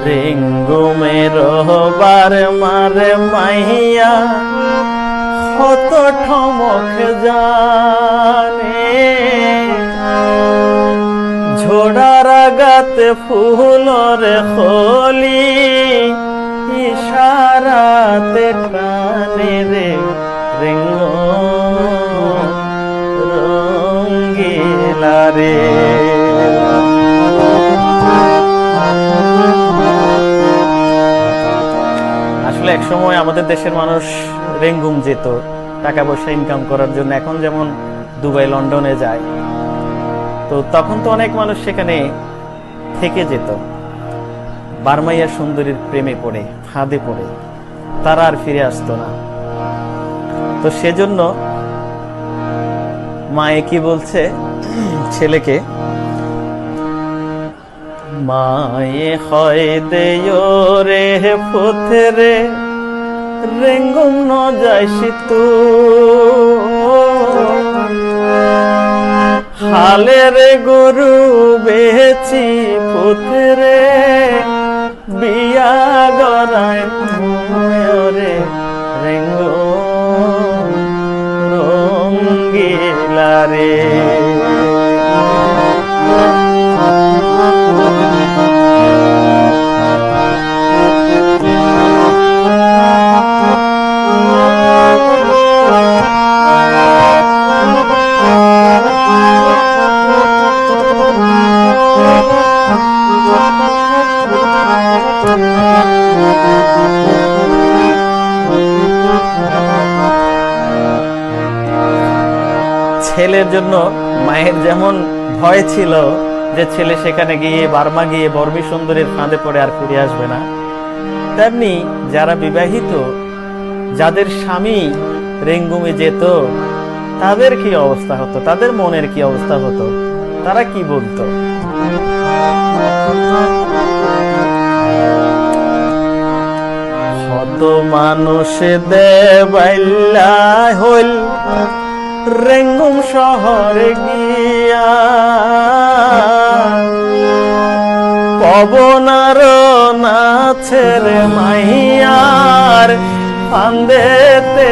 রেঙ্গুমের বার মারে মাইয়া কত ঠমক জানে, ঝোড়ার আগাতে ফুলর খলি ইশারাতে টানে রে রেঙ্গু রঙ্গিলা রে। আসলে এক সময় আমাদের দেশের মানুষ রেঙ্গুম যেত টাকা পয়সা ইনকাম করার জন্য, এখন যেমন দুবাই লন্ডনে যায়, তো তখন তো অনেক মানুষ সেখানে থেকে যেত। বার্মাইয়া সুন্দরীর প্রেমে পড়ে ফাঁদে পড়ে তারা আর ফিরে আসতো না। তো সেজন্য মায়ে কি বলছে ছেলেকে, মায়ে হয় দেয় রে পথে রে রেঙ্গুম ন যাইসি তু, হালে রে গরু বেচি পথে রে বিয়া গড়ায় রে রেঙ্গুম রঙ্গিলা রে। ছেলের জন্য মায়ের যেমন ভয় ছিল যে ছেলে সেখানে গিয়ে বার্মা গিয়ে বর্মী সুন্দরীর ফাঁদে পড়ে আর ফিরে আসবে না, তেমনি যারা বিবাহিত যাদের স্বামী রেঙ্গুমে যেত তাদের কি অবস্থা হতো, তাদের মনের কি অবস্থা হতো, তারা কি বলতো। কত মানুষ দেবাইল্লা হইল রেঙ্গুম শহরে গিয়া, পবনার নাচের মাইয়ার ফান্দেতে